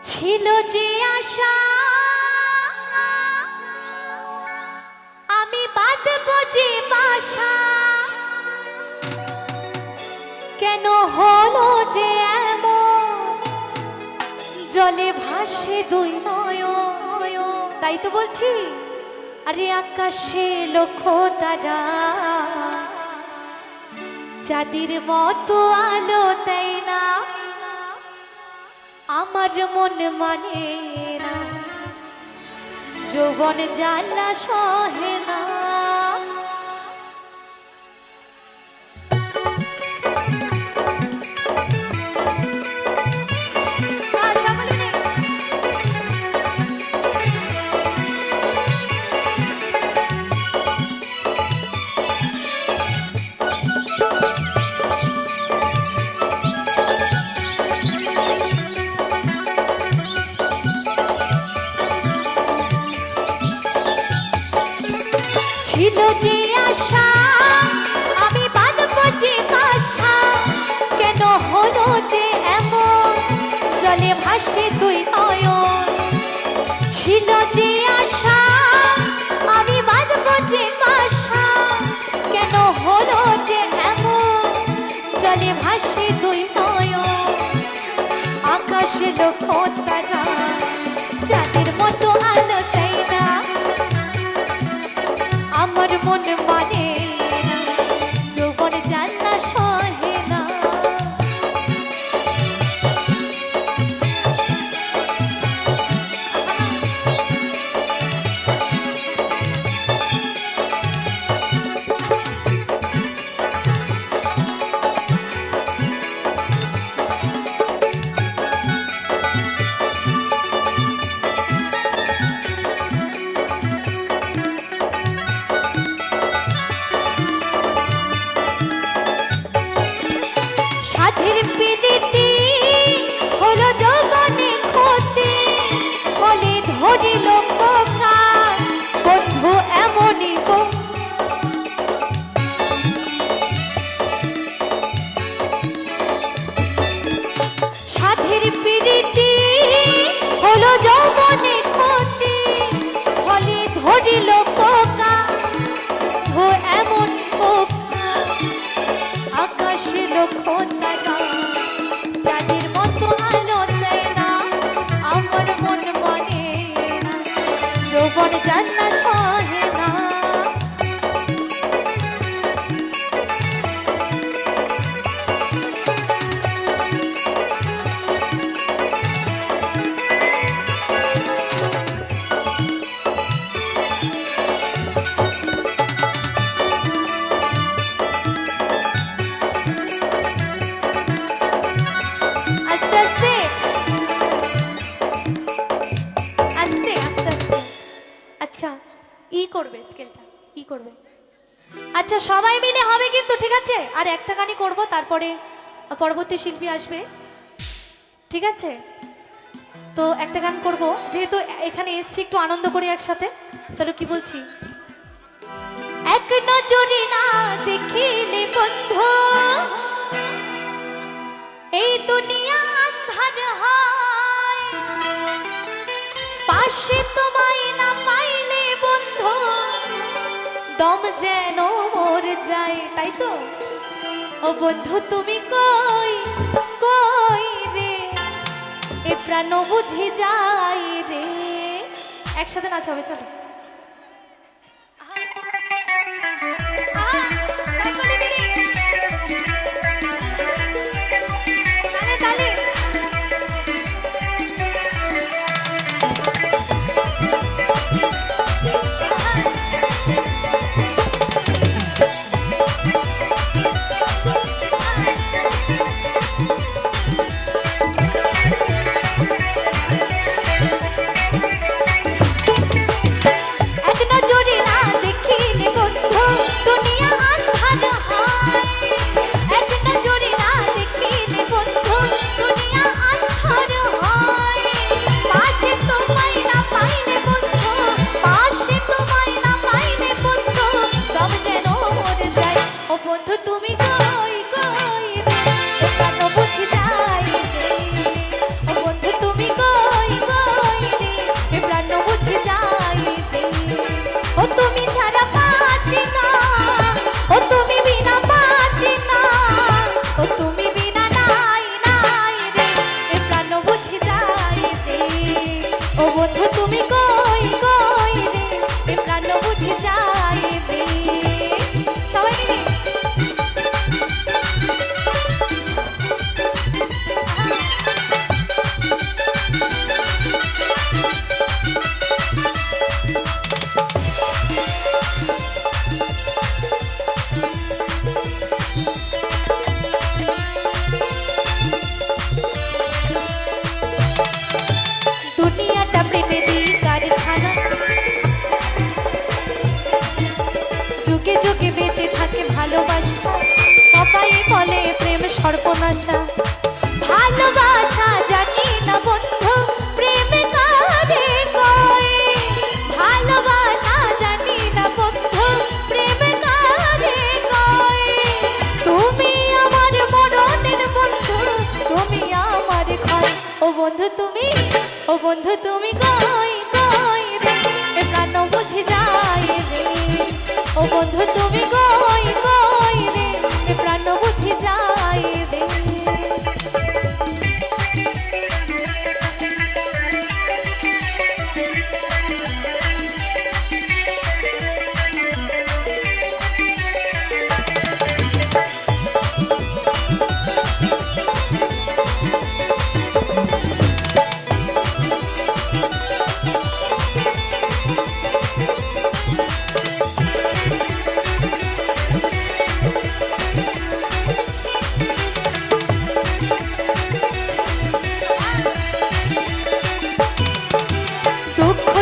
ছিল যে আশা আমি বাঁধব যে বাসা, কেন হলো যে এমন জলে ভাসে দুই নয়ন। তাই তো বলছি, আরে আকাশে লক্ষ্য তারা চাঁদের মতো আলো দেয় না, আমার মন মানে না, যৌবন জ্বালা সহে না। ছিল যে আশা আমি বাঁধব যে বাসা, কেন হলো যে এমন জলে ভাসে দুই নয়ন। ছিল যে আশা আমি বাঁধব যে বাসা, কেন হলো যে এমন জলে ভাসে দুই নয়ন। আকাশে লক্ষ্য তারা চাঁদের মতো আলো দেয় না, আমার মন মানে না, যৌবন জ্বালা সহে না। সাধের পিদিতি হলো যৌবনে ক্ষতি, হলে ধরিল পোকা বন্ধু এমনই সাধের পিদিতি হলো যৌবনে ক্ষতি, হলে ধরিল পোকা ও এমন পোকা। আকাশে লক্ষ্য তারা চাঁদের মতো আলো দেয় না, আমার মন মানে না, যৌবন জ্বালা সহে না। আস্তে আস্তে আস্তে আস্তে আস্তে। আচ্ছা করবে স্কেলটা করবে। আচ্ছা সবাই মিলে হবে কিন্তু, ঠিক আছে? আর একটা গানই করব, তারপরে পরবর্তী শিল্পী আসবে, ঠিক আছে? তো একটা গান করব, যেহেতু এখানে এসছি একটু আনন্দ করি একসাথে। চলো, কি বলছি? এক নজরে না দেখিলে বন্ধু এই দুনিয়া আন্ধার হয়, পাশে তোমায় না পাইলে বন্ধু দম যেন মরে যায়। তাই তো ও বন্ধু, তুমি কই কই রে, এ প্রাণ বুঝে যায় রে। একসাথে নাচাবে, চলো। সর্বনাশা। ভালোবাসা জানি না বন্ধু প্রেমে কারে কয়, ভালোবাসা জানি না বন্ধু প্রেমে কারে কয়। তুমি আমার মরণের বন্ধু, তুমি আমার ক্ষয়। ও বন্ধু তুমি, ও বন্ধু তুমি কই কই রে, এ প্রাণ বুঝে যায় রে। ও বন্ধু তুমি কই কই রে, এ প্রাণ বুঝে যায় রে।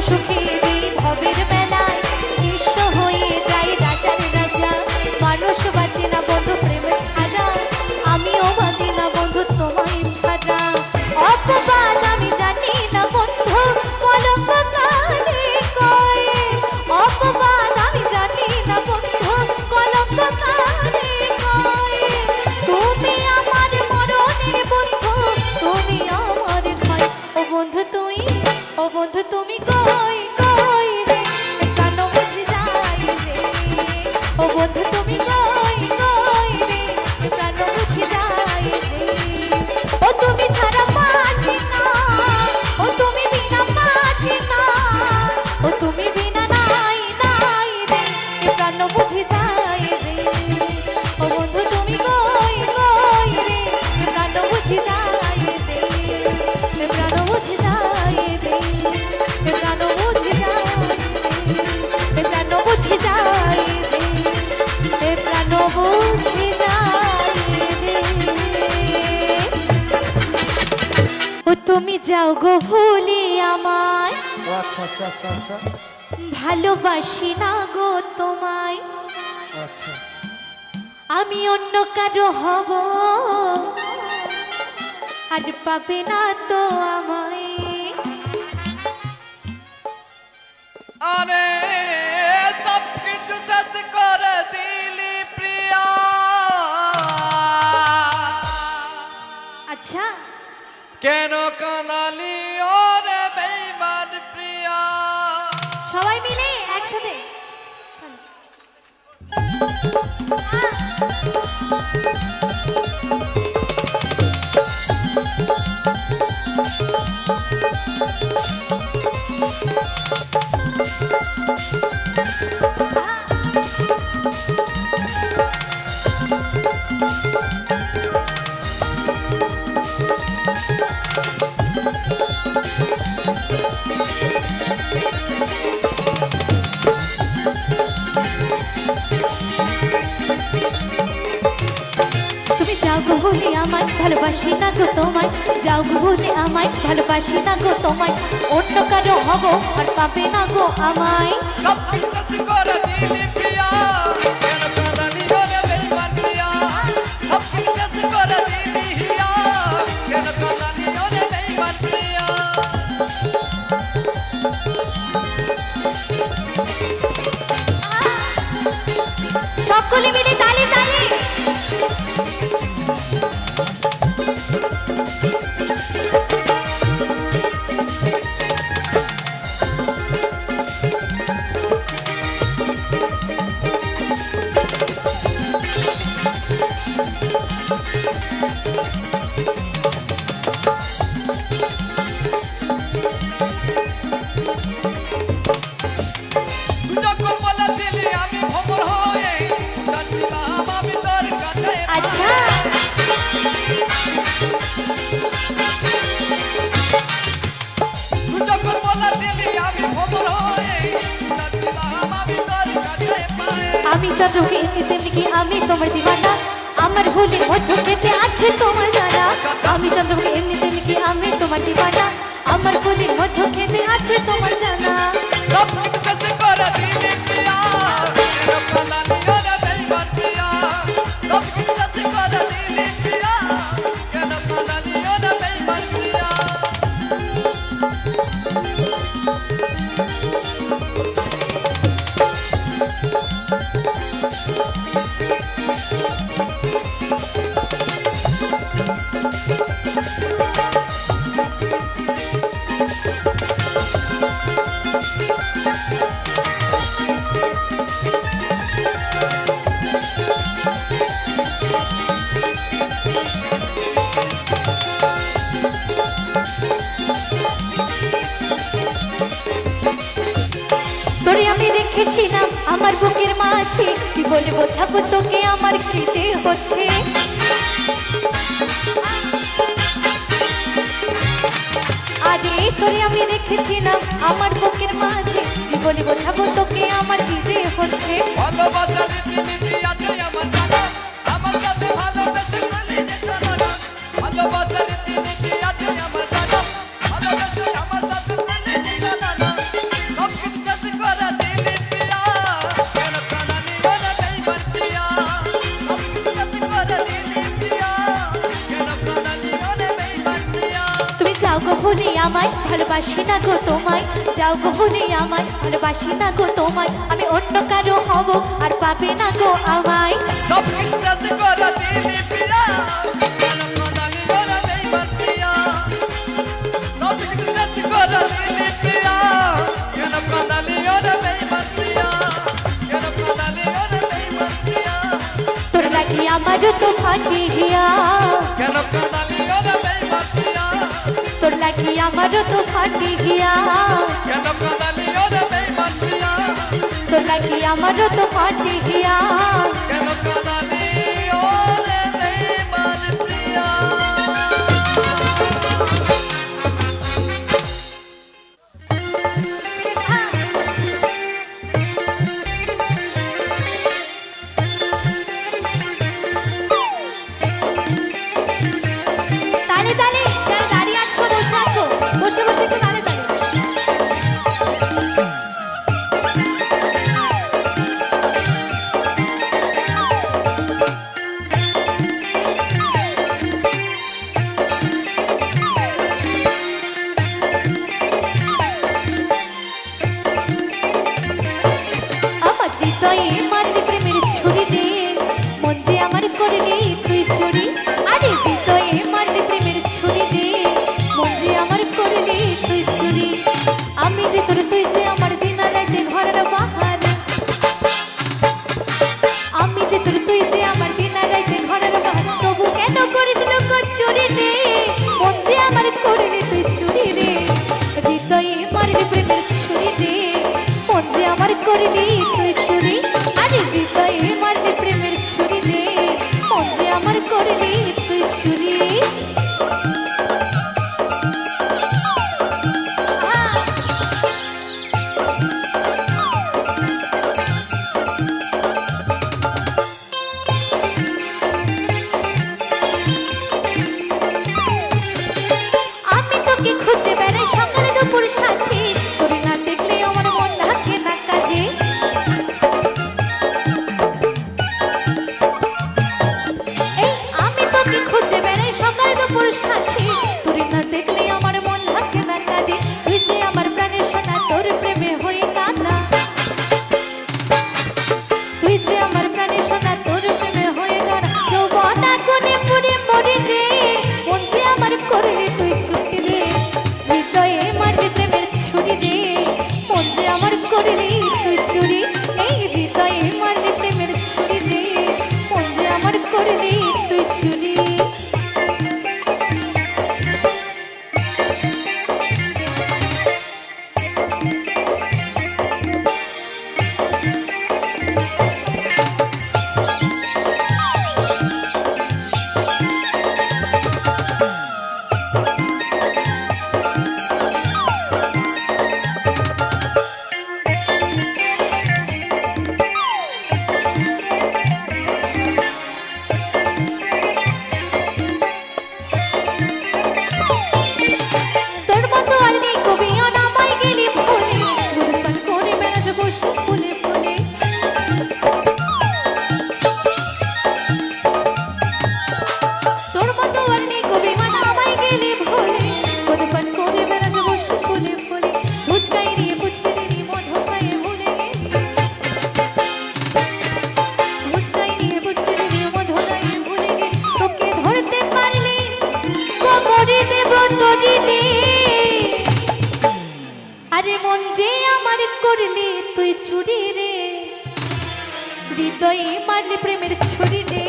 সুখের এই ভবের মেলায় নিঃস্ব হয়ে যায় রাজার রাজা। মানুষ বাঁচে না বন্ধু প্রেম ছাড়া, আমিও বাঁচি না বন্ধু তোমায় ছাড়া। অপবাদ আমি জানি না বন্ধু কলঙ্ক কারে কয়, অপবাদ আমি জানি না বন্ধু কলঙ্ক কারে কয়। তুমি আমার মরণের বন্ধু, তুমি আমার ক্ষয়। ও বন্ধু তুই, ও বন্ধু তুমি কই কই রে, প্রাণ বুঝে যায় রে। ও বন্ধু তুমি কই কই রে, প্রাণ বুঝে যায় রে। ও তুমি ছাড়া বাঁচি না, ও তুমি বিনা বাঁচি না, ও তুমি বিনা নাই নাই রে, প্রাণ বুঝে যায় রে। ও বন্ধু তুমি কই কই রে, প্রাণ বুঝে যায় রে, প্রাণ বুঝে যায় রে, প্রাণ বুঝে যায় রে, প্রাণ বুঝে যায় রে, প্রাণ বুঝে যায় রে। ও তুমি যাও গো ভুলে আমায়, আচ্ছা আচ্ছা আচ্ছা আচ্ছা ভালোবাসি না গো তোমায়। আচ্ছা আমি অন্য কারো হব, আর পাবে না তো আমায়। আরে সব কিছু শেষ করে দিলি প্রিয়া। আচ্ছা কেন কাঁদালি ওরে বেঈমান প্রিয়া। সবাই মিলে একসাথে তুমি যাও গো বলে আমায়, ভালোবাসি না গো তোমায়। যাও গো বলে আমায়, ভালোবাসি না গো তোমায়। অন্য কারো হব, আর পাবে না গো আমায়। সব কিছু শেষ করে দিলি প্রিয়া। কেন কাঁদালি ওরে বেঈমান প্রিয়া। সব কিছু শেষ করে দিলি হিয়া। কেন কাঁদালি ওরে বেঈমান প্রিয়া। সকলে মিলে তালি তালি। যখন বলেছিলি আমি ভ্রমর হয়ে যাচ্ছিলাম আমি তোর কাছে। আচ্ছা যখন বলেছিলি আমি ভ্রমর হয়ে যাচ্ছিলাম আমি তোর কাছে পায়ে। আমি চন্দ্রকে এমনি তেমনি কি আমি তোমার দিওয়ানা। আমার ভুলের মধ্য কেটে আছে তোমার জানা। আমি চন্দ্রকে এমনি তেমনি কি আমি তোমার দিওয়ানা। আমার ভুলের মধ্য কেটে আছে তোমার জানা। সব কিছু শেষ করে দিলি প্রিয়া। কেন কাঁদালি ওরে বেঈমান প্রিয়া। সব কিছু শেষ করে দিলি প্রিয়া। রেখেছিলাম আমার বুকের মাঝে, কি বলে বোঝাবো তোকে আমার কি যে হচ্ছে। আরে তোরে আমি রেখেছিলাম আমার বুকের মাঝে, কি বলে বোঝাবো তোকে আমার কি যে হচ্ছে। ভালোবাসা রীতিনীতি আছে আমার জানা, আমার কাছে ভালোবেসে ফেলে যেতে মানা। ভালোবাসা রীতিনীতি আছে আমার জানা, ভালোবেসে আমার সাথে ফেলে দিল নানা। সব কিছু শেষ করে দিলি প্রিয়া, কেন কাঁদালি ওরে বেইমান প্রিয়া। সব কিছু শেষ করে দিলি প্রিয়া, কেন কাঁদালি ওরে বেইমান প্রিয়া। তুমি যাও গো ভুলে আমায়, ভালোবাসি না গো তোমায়। যাও গো ভুলে আমায়, ভালোবাসি না গো তোমায়। আমি অন্য কারো হব আর পাবে না গো আমায়। সব কিছু শেষ করে দিলি প্রিয়া, কেন কাঁদালি ওরে বেইমান প্রিয়া। সব কিছু শেষ করে দিলি প্রিয়া, কেন কাঁদালি ওরে বেইমান প্রিয়া। কেন কাঁদালি ওরে বেইমান প্রিয়া। তোর লাগি আমারও তো ফাটে হিয়া, কেন কাঁদালি ওরে বেইমান প্রিয়া। তোর লাগি আমারও তো ফাটে হিয়া, কেন কাঁদালি ওরে বেইমান প্রিয়া। তোর লাগি আমারও তো ফাটে হিয়া। কেন কাঁদালি ওরে বেইমান প্রিয়া। তালে তালে যারা দাঁড়িয়ে আছো বসে আছো, বসে বসে একটু তালে তালে। আমার হৃদয়ে মারলি প্রেমের ছুরি দে, মন যে আমার করলি তুই চুরি। আরে হৃদয়ে মারলি প্রেমের ছুরি দে, মন যে আমার করলি তুই চুরি। আমি যে তোর তুই যে আমার দিন রাইতে ঘরের বাহার, আমি যে তোর তুই যে আমার দিন রাইতে ঘরের বাহার। তবু কেন করিস লোক চুরি রে, মন যে আমার করলি তুই চুরি রে। হৃদয়ে মারলি প্রেমের ছুরি দে, মন যে আমার করলি তুই চুরি। আরে হৃদয়ে মারলি প্রেমের ছুরি দে, মন যে আমার করলি তুই চুরি। আমি তোকে খুঁজে বেড়াই সকালে দুপুর সাথে, তোর না দেখলে আমার মন লাগে না কাজে। এই আমি তোকে খুঁজে বেড়াই সকালে দুপুর সাথে, তোর না দেখলে আমার মন লাগে না কাজে। তুই যে আমার প্রাণের সোনা, তোর প্রেমে হয়ে কাঁদা। তুই যে আমার প্রাণের সোনা, তোর প্রেমে হয়ে কাঁদা। যৌবনা কোণে পুড়ে মরে রে, মন যে আমার করলি তুই ছুটি রে। হৃদয়ে মারলি প্রেমের ছুরি রে, মন যে আমার করলি তুই চুরি। এই হৃদয়ে মারলি প্রেমের ছুরি রে, মন যে আমার করলি তুই চুরি। তোর মতো আর নেই কবি অনামায় গেলি ভুলে, গুরুপান করে বেড়াস বসে ফুলে ফুলে। তোর মতো আর নেই কবি অনামায় গেলি ভুলে, গুরুপান করে বেড়াস বসে ফুলে ফুলে। ফুচকাই নিয়ে ফুচকে দিলি মধু খাইয়ে ভুলে গেলি, ফুচকাই নিয়ে ফুচকে দিলি মধু খাইয়ে ভুলে গেলি। তোকে ধরতে পারলি কোমরে দেব তোরি রে। আরে মন যে আমার করলি তুই চুরি রে, হৃদয়ে মারলি প্রেমের ছুরি রে।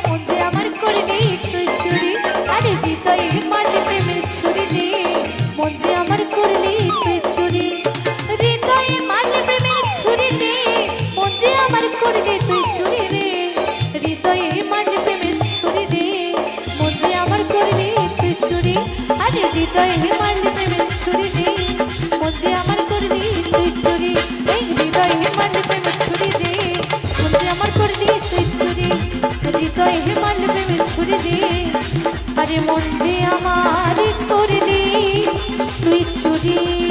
মন যে আমার করলি তুই চুরি। আরে হৃদয়ে মারলি প্রেমের ছুরি রে, মন যে আমার করলি তুই চুরি। হৃদয়ে মারলি প্রেমের ছুরি রে, দূরে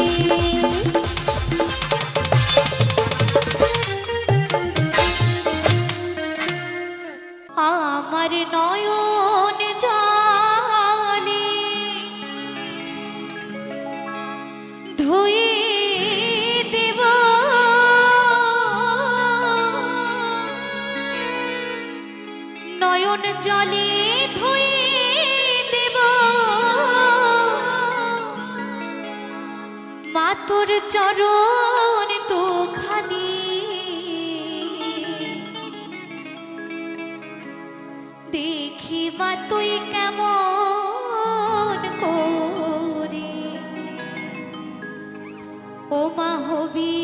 আমার নয়ন জলে ধুয়ে দেব নয়ন জলে ধুয়ে দেব মা তোর চরণ দুখানি দেখি মা তুই কেমন করে ও মা হবি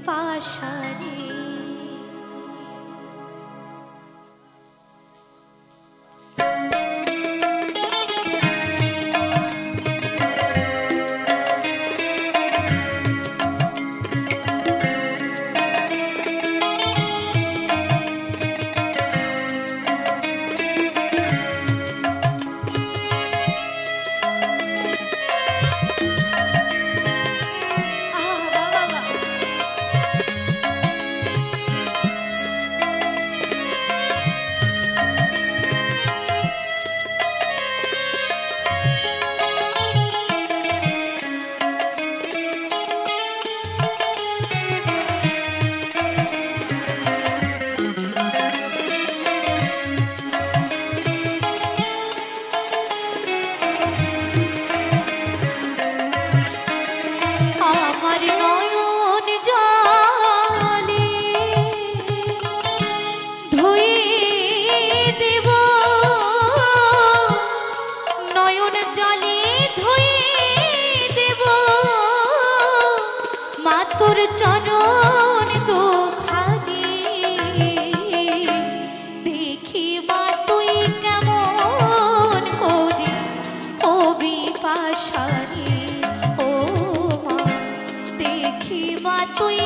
পাশানি আমার নয়ন জলে ধুয়ে দেব নয়ন জলে ধুয়ে দেব মা তোর চরণ দুখানি দেখি মা তুই কেমন করে হবি পাশানি ও মা দেখি মা তুই